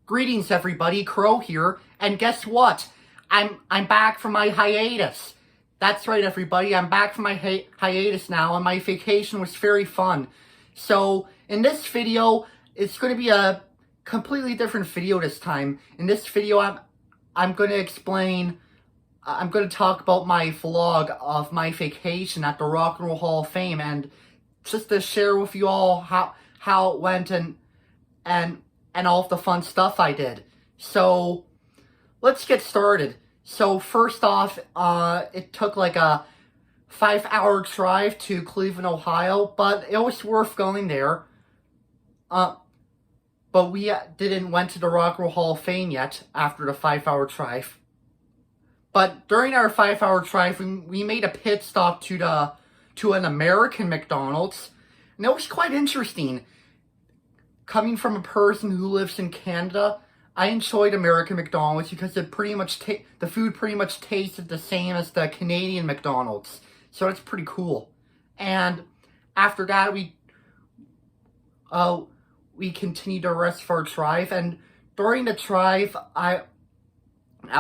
Greetings, everybody. Crow here, and guess what? I'm back from my hiatus. That's right, everybody. I'm back from my hiatus now, and my vacation was very fun. So in this video, it's going to be a completely different video this time. In this video, I'm going to explain. I'm going to talk about my vlog of my vacation at the Rock and Roll Hall of Fame, and just to share with you all how it went and all of the fun stuff I did. So let's get started. So first off, it took like a 5-hour drive to Cleveland, Ohio, but it was worth going there. But we didn't went to the Rock and Roll Hall of Fame yet after the 5-hour drive. But during our 5-hour drive, we made a pit stop to an American McDonald's, and it was quite interesting. Coming from a person who lives in Canada, I enjoyed American McDonald's because it pretty much the food pretty much tasted the same as the Canadian McDonald's, so it's pretty cool. And after that, we continued the rest of our drive, and during the drive, I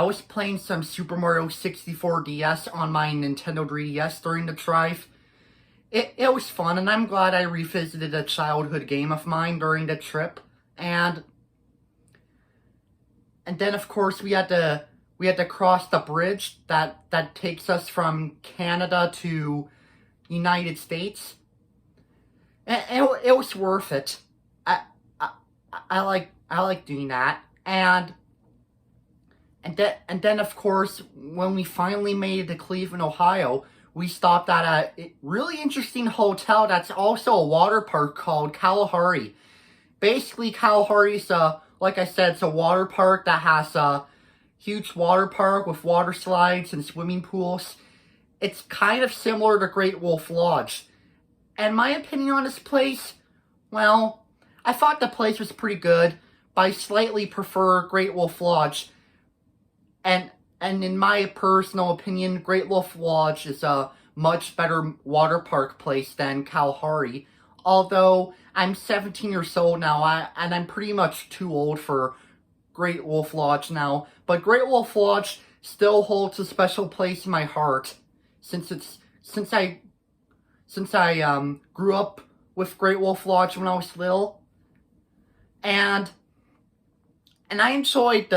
was playing some Super Mario 64 DS on my Nintendo 3DS during the drive. It was fun, and I'm glad I revisited a childhood game of mine during the trip. And then, of course, we had to cross the bridge that takes us from Canada to United States. And it was worth it. I like doing that. And then, of course, when we finally made it to Cleveland, Ohio, we stopped at a really interesting hotel that's also a water park called Kalahari. Basically, Kalahari is like I said, it's a water park that has a huge water park with water slides and swimming pools. It's kind of similar to Great Wolf Lodge. And my opinion on this place, well, I thought the place was pretty good, but I slightly prefer Great Wolf Lodge. And in my personal opinion, Great Wolf Lodge is a much better water park place than Kalahari. Although I'm 17 years old now, and I'm pretty much too old for Great Wolf Lodge now. But Great Wolf Lodge still holds a special place in my heart, since I grew up with Great Wolf Lodge when I was little, and I enjoyed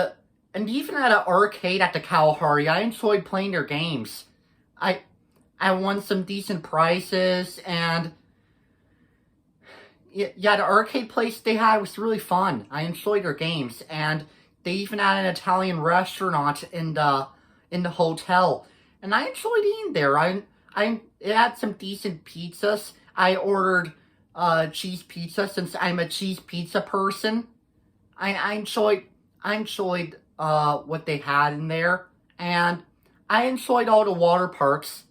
and even at an arcade at the Kalahari, I enjoyed playing their games. I won some decent prizes, and yeah, the arcade place they had was really fun. I enjoyed their games, and they even had an Italian restaurant in the hotel, and I enjoyed eating there. It had some decent pizzas. I ordered cheese pizza since I'm a cheese pizza person. I enjoyed what they had in there, and I enjoyed all the water parks.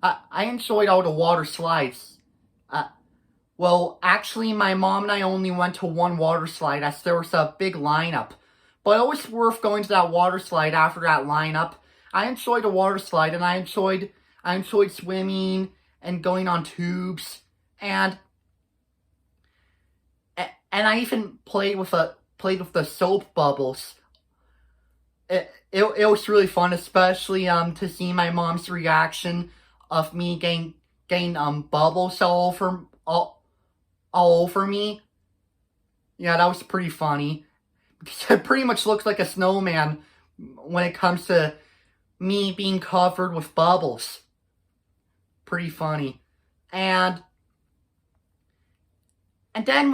I enjoyed all the water slides. Well, actually, my mom and I only went to one water slide as there was a big lineup. But it was worth going to that water slide after that lineup. I enjoyed the water slide, and I enjoyed swimming and going on tubes, and I even played with the soap bubbles. It was really fun, especially to see my mom's reaction of me getting bubbles all over me. Yeah, that was pretty funny, because it pretty much looks like a snowman when it comes to me being covered with bubbles. Pretty funny. And then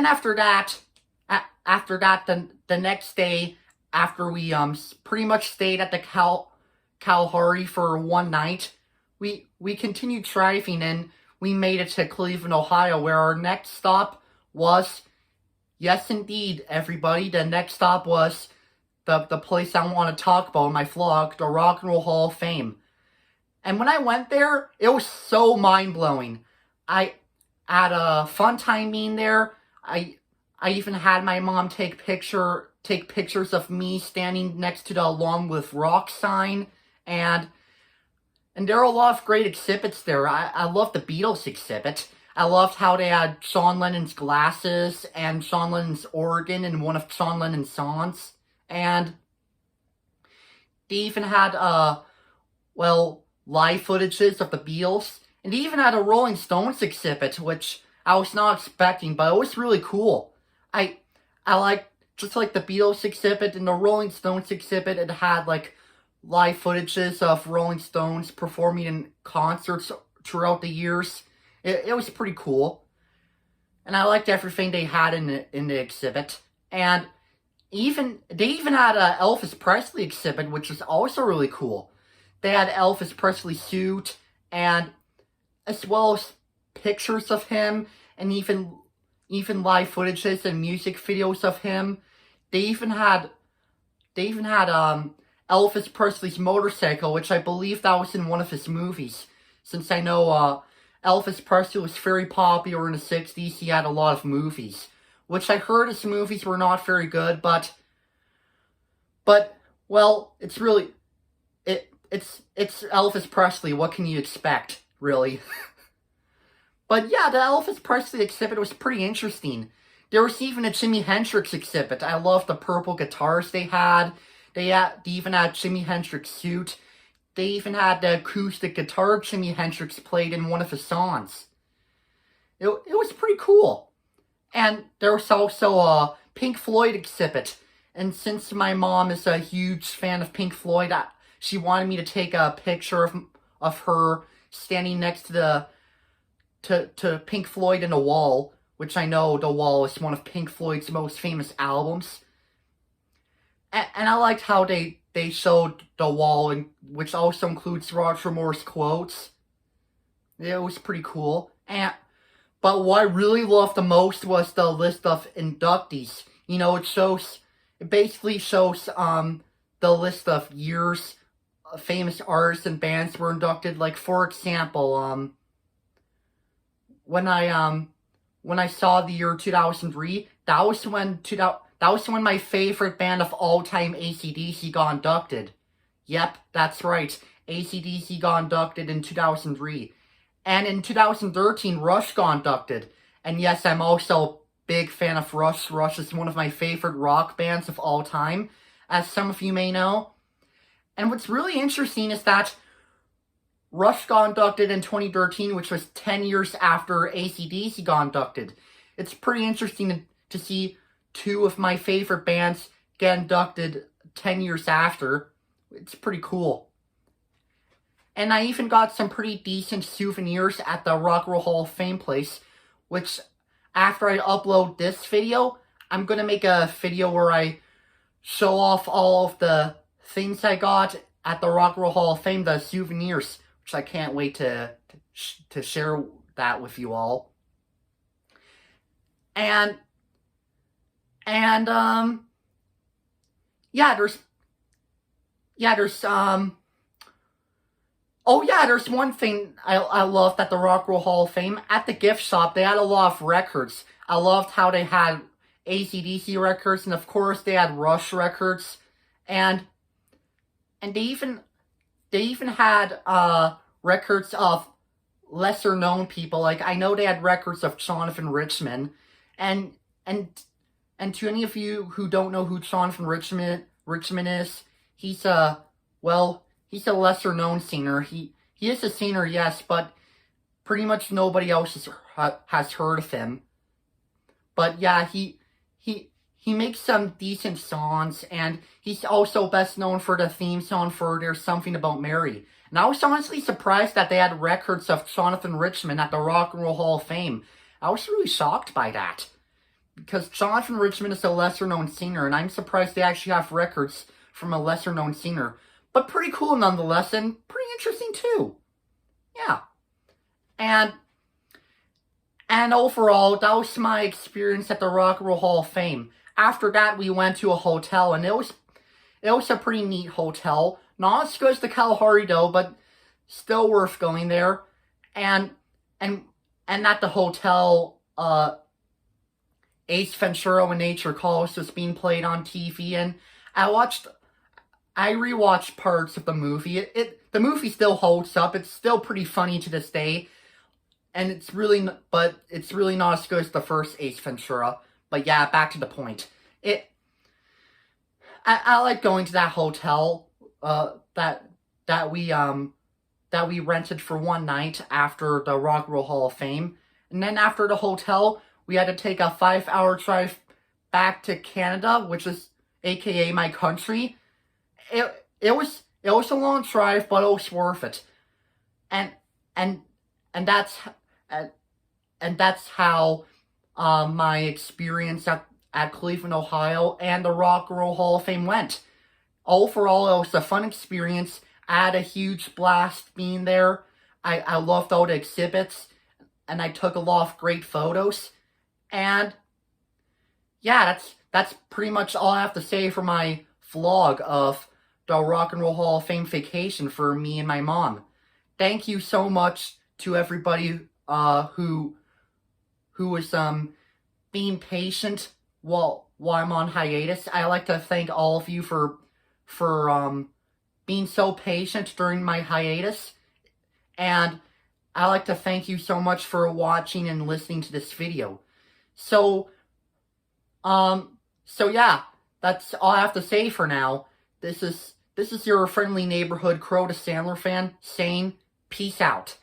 after that, the next day, after we pretty much stayed at the Kalahari for one night, we continued driving, and we made it to Cleveland, Ohio, where our next stop was, yes indeed, everybody, the next stop was the place I want to talk about in my vlog, the Rock and Roll Hall of Fame. And when I went there, it was so mind-blowing. I had a fun time being there. I even had my mom take pictures of me standing next to the Along with Rock sign, and there are a lot of great exhibits there. I love the Beatles exhibit. I loved how they had Sean Lennon's glasses and Sean Lennon's organ in one of Sean Lennon's songs. And they even had, live footages of the Beatles. And they even had a Rolling Stones exhibit, which I was not expecting, but it was really cool. I like, just like the Beatles exhibit and the Rolling Stones exhibit, it had like live footages of Rolling Stones performing in concerts throughout the years. It was pretty cool. And I liked everything they had in the exhibit. And they even had a Elvis Presley exhibit, which was also really cool. They had Elvis Presley suit, and as well as pictures of him, and even live footages and music videos of him. They even had Elvis Presley's motorcycle, which I believe that was in one of his movies. Since I know Elvis Presley was very popular in the 60s, he had a lot of movies. Which I heard his movies were not very good, but well, it's Elvis Presley, what can you expect, really? But yeah, the Elvis Presley exhibit was pretty interesting. There was even a Jimi Hendrix exhibit. I loved the purple guitars they had. They even had Jimi Hendrix suit. They even had the acoustic guitar Jimi Hendrix played in one of his songs. It was pretty cool. And there was also a Pink Floyd exhibit. And since my mom is a huge fan of Pink Floyd, she wanted me to take a picture of her standing next to to Pink Floyd in The Wall, which I know The Wall is one of Pink Floyd's most famous albums. And I liked how they showed The Wall, which also includes Roger Moore's quotes. It was pretty cool. But what I really loved the most was the list of inductees. You know, it basically shows the list of years famous artists and bands were inducted. Like, for example, when I saw the year 2003, that was when my favorite band of all time, AC/DC, got inducted. Yep, that's right. AC/DC got inducted in 2003. And in 2013, Rush got inducted. And yes, I'm also a big fan of Rush. Rush is one of my favorite rock bands of all time, as some of you may know. And what's really interesting is that Rush got inducted in 2013, which was 10 years after AC/DC got inducted. It's pretty interesting to see two of my favorite bands get inducted 10 years after. It's pretty cool. And I even got some pretty decent souvenirs at the Rock and Roll Hall of Fame place, which after I upload this video, I'm going to make a video where I show off all of the things I got at the Rock and Roll Hall of Fame, the souvenirs, which I can't wait to share that with you all. And there's one thing I loved at the Rock and Roll Hall of Fame. At the gift shop, they had a lot of records. I loved how they had AC/DC records, and of course they had Rush records, and they even had records of lesser known people. Like, I know they had records of Jonathan Richman, and to any of you who don't know who Jonathan Richman is, he's a lesser known singer. He is a singer, yes, but pretty much nobody else has heard of him. But yeah, he makes some decent songs, and he's also best known for the theme song for There's Something About Mary. And I was honestly surprised that they had records of Jonathan Richman at the Rock and Roll Hall of Fame. I was really shocked by that, because Jonathan Richman is a lesser known singer, and I'm surprised they actually have records from a lesser known singer. But pretty cool nonetheless, and pretty interesting too. Yeah. And overall, that was my experience at the Rock and Roll Hall of Fame. After that, we went to a hotel, and it was a pretty neat hotel. Not as good as the Kalahari though, but still worth going there. And at the hotel, Ace Ventura: When Nature Calls was being played on TV, and I rewatched parts of the movie. The movie still holds up. It's still pretty funny to this day. and it's really not as good as the first Ace Ventura. But yeah, back to the point. I like going to that hotel that we rented for one night after the Rock and Roll Hall of Fame. And then after the hotel, we had to take a 5-hour drive back to Canada, which is aka my country. It was a long drive, but it was worth it. And and and that's how my experience at Cleveland, Ohio, and the Rock and Roll Hall of Fame went. Overall, it was a fun experience. I had a huge blast being there. I loved all the exhibits, and I took a lot of great photos. And yeah, that's pretty much all I have to say for my vlog of the Rock and Roll Hall of Fame vacation for me and my mom. Thank you so much to everybody who was being patient while I'm on hiatus. I like to thank all of you for being so patient during my hiatus. And I like to thank you so much for watching and listening to this video. So yeah, that's all I have to say for now. This is your friendly neighborhood Crow the Sandler fan saying peace out.